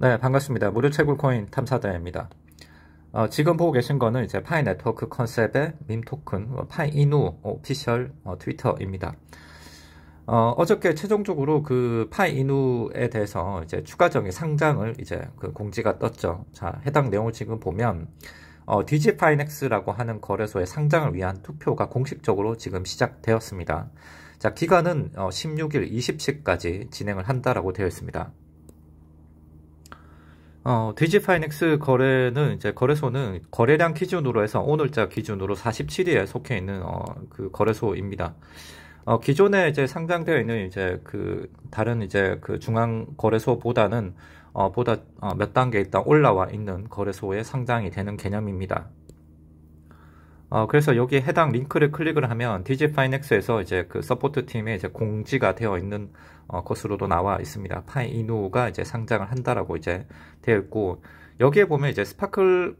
네, 반갑습니다. 무료 채굴 코인 탐사자입니다. 지금 보고 계신 거는 이제 파이 네트워크 컨셉의 밈 토큰, 파이 이누 오피셜 트위터입니다. 어저께 최종적으로 그 파이 이누에 대해서 이제 추가적인 상장을 이제 그 공지가 떴죠. 자, 해당 내용을 지금 보면, 디지파이넥스라고 하는 거래소의 상장을 위한 투표가 공식적으로 지금 시작되었습니다. 자, 기간은 16일 20시까지 진행을 한다라고 되어 있습니다. 디지파이넥스 거래는 이제 거래소는 거래량 기준으로 해서 오늘자 기준으로 47위에 속해 있는 그 거래소입니다. 기존에 이제 상장되어 있는 이제 그 다른 이제 그 중앙 거래소보다는 보다 몇 단계 일단 올라와 있는 거래소에 상장이 되는 개념입니다. 그래서 여기 해당 링크를 클릭을 하면 디지파이넥스에서 이제 그 서포트 팀에 이제 공지가 되어 있는 것으로도 나와 있습니다. 파이 이누가 이제 상장을 한다라고 이제 되어 있고, 여기에 보면 이제 스파크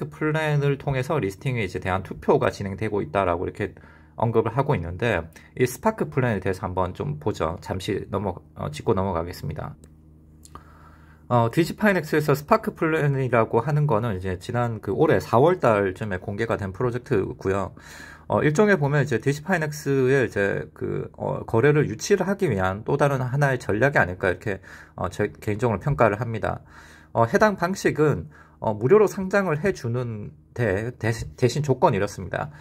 플랜을 통해서 리스팅에 이제 대한 투표가 진행되고 있다라고 이렇게 언급을 하고 있는데, 이 스파크 플랜에 대해서 한번 좀 보죠. 잠시 짚고 넘어가겠습니다. 디지파이넥스에서 스파크 플랜이라고 하는 거는 이제 지난 그 올해 4월 달쯤에 공개가 된 프로젝트고요. 일종의 보면 이제 디지파이넥스의 이제 그 거래를 유치를 하기 위한 또 다른 하나의 전략이 아닐까 이렇게 제 개인적으로 평가를 합니다. 해당 방식은 무료로 상장을 해주는 대신 조건이 이렇습니다.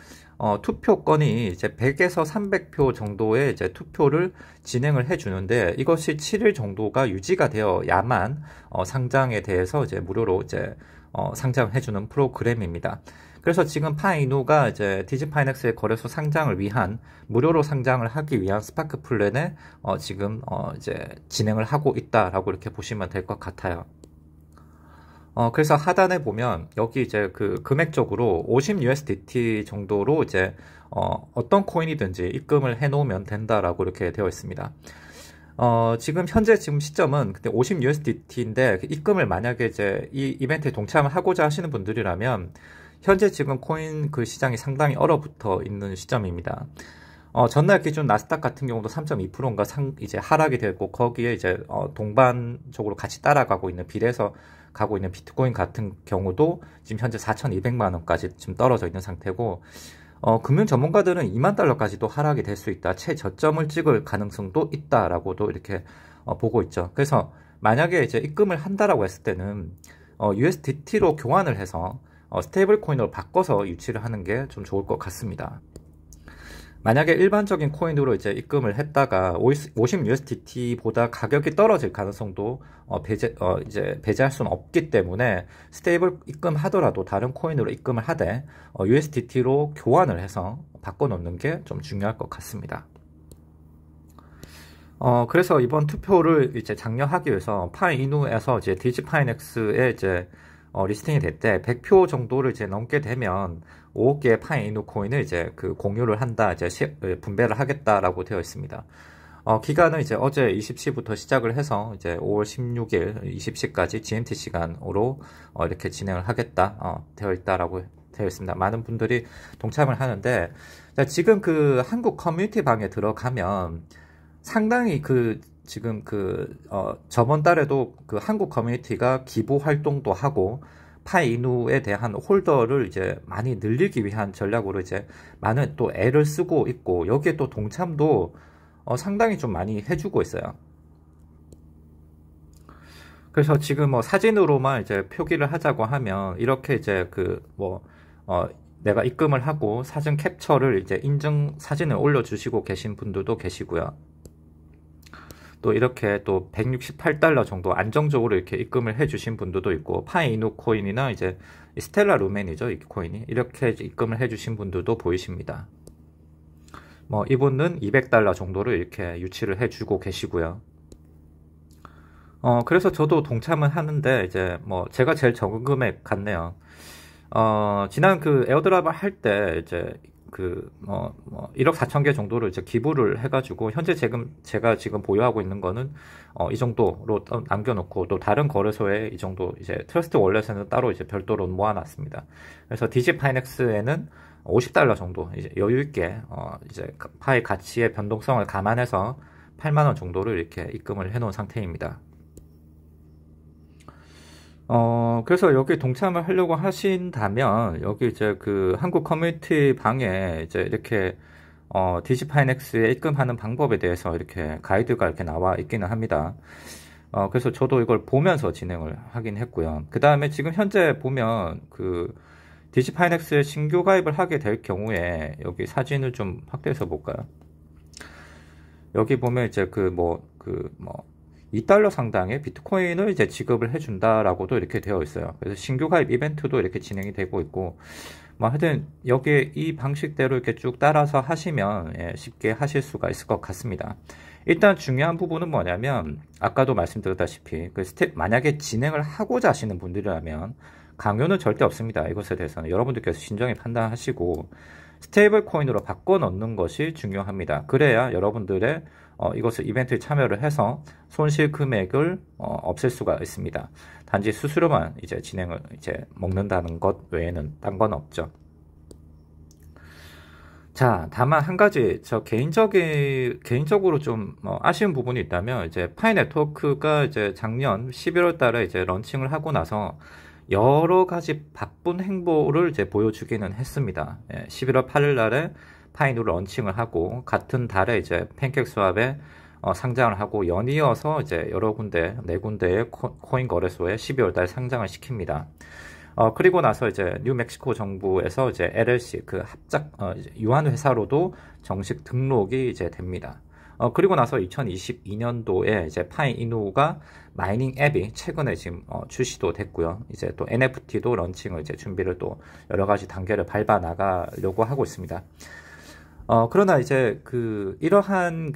투표권이 이제 100에서 300표 정도의 이제 투표를 진행을 해주는데, 이것이 7일 정도가 유지가 되어야만 상장에 대해서 이제 무료로 이제 상장을 해주는 프로그램입니다. 그래서 지금 파이누가 이제 디지파이넥스의 거래소 상장을 위한 무료로 상장을 하기 위한 스파크 플랜에 지금 이제 진행을 하고 있다라고 이렇게 보시면 될 것 같아요. 그래서 하단에 보면 여기 이제 그 금액적으로 50USDT 정도로 이제 어떤 코인이든지 입금을 해 놓으면 된다라고 이렇게 되어 있습니다. 지금 현재 시점은 그때 50USDT인데 입금을 만약에 이제 이 이벤트에 동참을 하고자 하시는 분들이라면 현재 지금 코인 그 시장이 상당히 얼어붙어 있는 시점입니다. 전날 기준 나스닥 같은 경우도 3.2%인가 이제 하락이 되고, 거기에 이제 동반적으로 같이 따라가고 있는 비례해서 가고 있는 비트코인 같은 경우도 지금 현재 4,200만 원까지 지금 떨어져 있는 상태고, 금융 전문가들은 2만 달러까지도 하락이 될 수 있다, 최저점을 찍을 가능성도 있다라고도 이렇게 보고 있죠. 그래서 만약에 이제 입금을 한다라고 했을 때는 USDT로 교환을 해서 스테이블 코인으로 바꿔서 유치를 하는 게 좀 좋을 것 같습니다. 만약에 일반적인 코인으로 이제 입금을 했다가 50USDT보다 가격이 떨어질 가능성도 이제 배제할 수는 없기 때문에, 스테이블 입금하더라도 다른 코인으로 입금을 하되 USDT로 교환을 해서 바꿔놓는 게 좀 중요할 것 같습니다. 그래서 이번 투표를 이제 장려하기 위해서 파이누에서 이제 디지파이넥스에 이제 리스팅이 될 때 100표 정도를 이제 넘게 되면 5억 개의 파이누 코인을 이제 그 공유를 한다, 이제 분배를 하겠다라고 되어 있습니다. 기간은 이제 어제 20시부터 시작을 해서 이제 5월 16일 20시까지 GMT 시간으로 이렇게 진행을 하겠다 되어 있다라고 되어 있습니다. 많은 분들이 동참을 하는데, 지금 그 한국 커뮤니티 방에 들어가면 상당히 지금 저번 달에도 그 한국 커뮤니티가 기부 활동도 하고 파이누에 대한 홀더를 이제 많이 늘리기 위한 전략으로 이제 많은 또 애를 쓰고 있고, 여기에 또 동참도 상당히 좀 많이 해주고 있어요. 그래서 지금 사진으로만 이제 표기를 하자고 하면 이렇게 이제 내가 입금을 하고 사진 캡처를 이제 인증 사진을 올려주시고 계신 분들도 계시고요. 또 이렇게 또 168달러 정도 안정적으로 이렇게 입금을 해주신 분들도 있고, 파이누 코인이나 이제 스텔라 루멘이죠, 이 코인이. 이렇게 입금을 해주신 분들도 보이십니다. 이분은 200달러 정도를 이렇게 유치를 해주고 계시고요. 그래서 저도 동참을 하는데, 이제 제가 제일 적은 금액 같네요. 지난 그 에어드랍을 할 때 이제 1억 4천 개 정도를 이제 기부를 해가지고, 현재 제가 지금 보유하고 있는 거는 이 정도로 남겨놓고, 또 다른 거래소에 이 정도 이제 트러스트 월렛에는 따로 이제 별도로 모아놨습니다. 그래서 디지파이넥스에는 50달러 정도 이제 여유 있게 이제 파이 가치의 변동성을 감안해서 8만 원 정도를 이렇게 입금을 해놓은 상태입니다. 그래서 여기 동참을 하려고 하신다면, 여기 이제 그 한국 커뮤니티 방에 이제 이렇게, 디지파이넥스에 입금하는 방법에 대해서 이렇게 가이드가 이렇게 나와 있기는 합니다. 그래서 저도 이걸 보면서 진행을 하긴 했고요. 그 다음에 지금 현재 보면 그 디지파이넥스에 신규 가입을 하게 될 경우에 여기 사진을 좀 확대해서 볼까요? 여기 보면 이제 그 2달러 상당의 비트코인을 이제 지급을 해준다라고도 이렇게 되어 있어요. 그래서 신규 가입 이벤트도 이렇게 진행이 되고 있고, 뭐 하여튼 여기에 이 방식대로 이렇게 쭉 따라서 하시면 쉽게 하실 수가 있을 것 같습니다. 일단 중요한 부분은 뭐냐면 아까도 말씀드렸다시피 그 만약에 진행을 하고자 하시는 분들이라면 강요는 절대 없습니다. 이것에 대해서는 여러분들께서 신중히 판단하시고 스테이블 코인으로 바꿔 넣는 것이 중요합니다. 그래야 여러분들의 이것을 이벤트에 참여를 해서 손실 금액을 없앨 수가 있습니다. 단지 수수료만 이제 진행을 이제 먹는다는 것 외에는 딴 건 없죠. 자, 다만 한 가지 개인적으로 좀 아쉬운 부분이 있다면 이제 파이 네트워크가 이제 작년 11월 달에 이제 런칭을 하고 나서 여러 가지 바쁜 행보를 이제 보여주기는 했습니다. 11월 8일 날에 파이누를 런칭을 하고 같은 달에 이제 팬케이크스왑에 상장을 하고 연이어서 이제 여러 군데, 네 군데의 코인 거래소에 12월 달 상장을 시킵니다. 그리고 나서 이제 뉴멕시코 정부에서 이제 LLC 그 합작 유한 회사로도 정식 등록이 이제 됩니다. 그리고 나서 2022년도에 이제 파이이누가 마이닝 앱이 최근에 지금 출시도 됐고요. 이제 또 NFT도 런칭을 이제 준비를 또 여러 가지 단계를 밟아 나가려고 하고 있습니다. 그러나 이제 이러한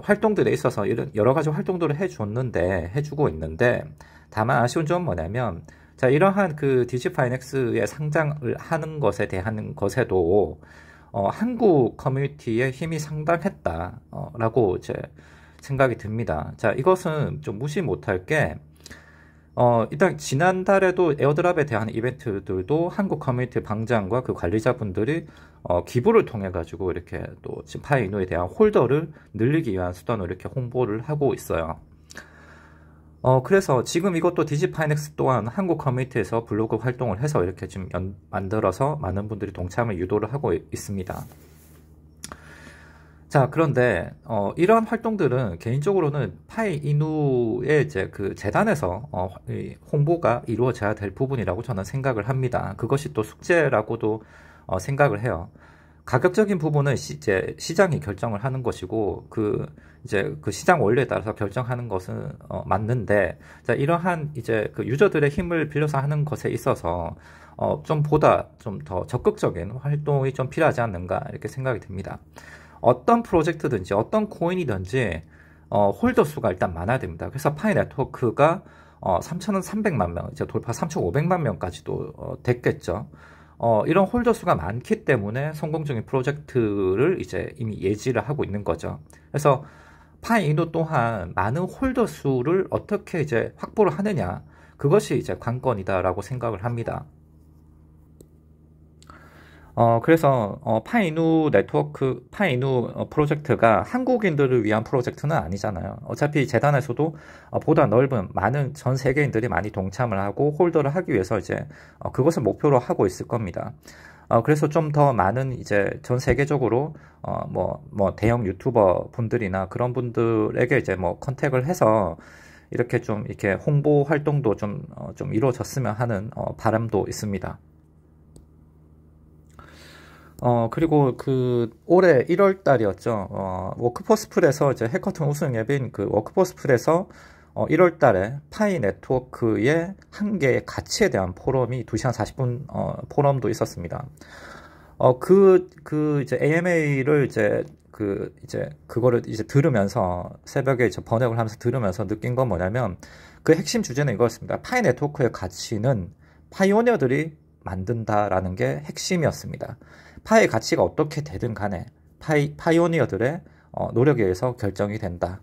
활동들에 있어서 이런 여러 가지 활동들을 해주고 있는데, 다만 아쉬운 점은 뭐냐면, 자, 이러한 디지파이넥스에 상장을 하는 것에 대한 것에도, 한국 커뮤니티의 힘이 상당했다, 라고 이제 생각이 듭니다. 자, 이것은 좀 무시 못할 게, 일단 지난달에도 에어드랍에 대한 이벤트들도 한국 커뮤니티 방장과 그 관리자분들이 기부를 통해 가지고 이렇게 또 지금 파이누에 대한 홀더를 늘리기 위한 수단으로 이렇게 홍보를 하고 있어요. 그래서 지금 이것도 디지파이넥스 또한 한국 커뮤니티에서 블로그 활동을 해서 이렇게 지금 만들어서 많은 분들이 동참을 유도를 하고 있습니다. 자, 그런데 이러한 활동들은 개인적으로는 파이이누의 이제 그 재단에서 홍보가 이루어져야 될 부분이라고 저는 생각을 합니다. 그것이 또 숙제라고도 생각을 해요. 가격적인 부분은 이제 시장이 결정을 하는 것이고 이제 그 시장 원리에 따라서 결정하는 것은 맞는데, 자, 이러한 이제 그 유저들의 힘을 빌려서 하는 것에 있어서 좀 더 적극적인 활동이 좀 필요하지 않는가 이렇게 생각이 듭니다. 어떤 프로젝트든지 어떤 코인이든지 홀더 수가 일단 많아야 됩니다. 그래서 파이 네트워크가 3,300만 명, 이제 돌파 3,500만 명까지도 됐겠죠. 이런 홀더 수가 많기 때문에 성공적인 프로젝트를 이제 이미 예지를 하고 있는 거죠. 그래서 파이이누 또한 많은 홀더 수를 어떻게 이제 확보를 하느냐, 그것이 이제 관건이다라고 생각을 합니다. 그래서 파이누 프로젝트가 한국인들을 위한 프로젝트는 아니잖아요. 어차피 재단에서도 보다 넓은 많은 전 세계인들이 많이 동참을 하고 홀더를 하기 위해서 이제 그것을 목표로 하고 있을 겁니다. 그래서 좀 더 많은 이제 전 세계적으로 대형 유튜버 분들이나 그런 분들에게 이제 컨택을 해서 이렇게 홍보 활동도 좀 이루어졌으면 하는 바람도 있습니다. 그리고 올해 1월 달이었죠. 워크포스풀에서 이제 해커톤 우승 앱인 워크포스풀에서 1월 달에 파이 네트워크의 한 개의 가치에 대한 포럼이 2시간 40분, 포럼도 있었습니다. 이제 AMA를 그거를 이제 들으면서, 새벽에 이제 번역을 하면서 들으면서 느낀 건 뭐냐면, 그 핵심 주제는 이거였습니다. 파이 네트워크의 가치는 파이오니어들이 만든다라는 게 핵심이었습니다. 파이의 가치가 어떻게 되든 간에 파이오니어들의 노력에 의해서 결정이 된다.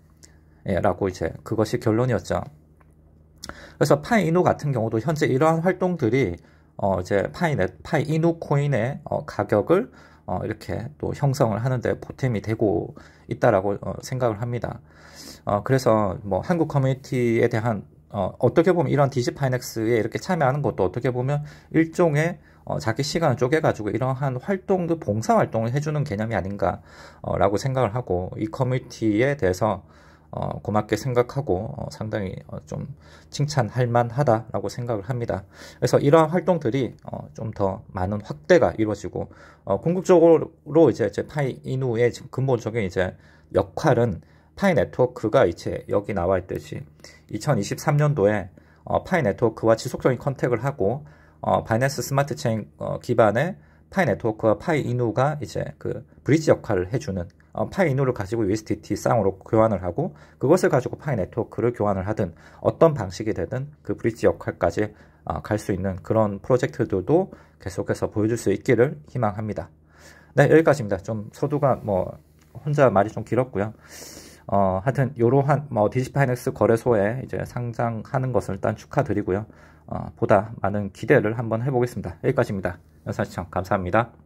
라고 이제 그것이 결론이었죠. 그래서 파이이누 같은 경우도 현재 이러한 활동들이 이제 파이이누 코인의 가격을 이렇게 또 형성을 하는데 보탬이 되고 있다라고 생각을 합니다. 그래서 한국 커뮤니티에 대한 어떻게 보면 이런 디지파이넥스에 이렇게 참여하는 것도 어떻게 보면 일종의 자기 시간을 쪼개가지고 이러한 활동도 봉사 활동을 해주는 개념이 아닌가 라고 생각을 하고 이 커뮤니티에 대해서 고맙게 생각하고 상당히 좀 칭찬할 만하다라고 생각을 합니다. 그래서 이러한 활동들이 좀 더 많은 확대가 이루어지고 궁극적으로 이제 파이 이누의 근본적인 이제 역할은 파이 네트워크가 이제 여기 나와 있듯이 2023년도에 파이 네트워크와 지속적인 컨택을 하고 바이낸스 스마트 체인 기반의 파이 네트워크와 파이 이누가 이제 그 브리지 역할을 해주는 파이 이누를 가지고 USDT 쌍으로 교환을 하고 그것을 가지고 파이 네트워크를 교환을 하든 어떤 방식이 되든 그 브리지 역할까지 갈 수 있는 그런 프로젝트들도 계속해서 보여줄 수 있기를 희망합니다. 네, 여기까지입니다. 좀 서두가 뭐 혼자 말이 좀 길었고요. 하여튼 요러한 디지파이넥스 거래소에 이제 상장하는 것을 일단 축하드리고요. 보다 많은 기대를 한번 해보겠습니다. 여기까지입니다. 영상 시청 감사합니다.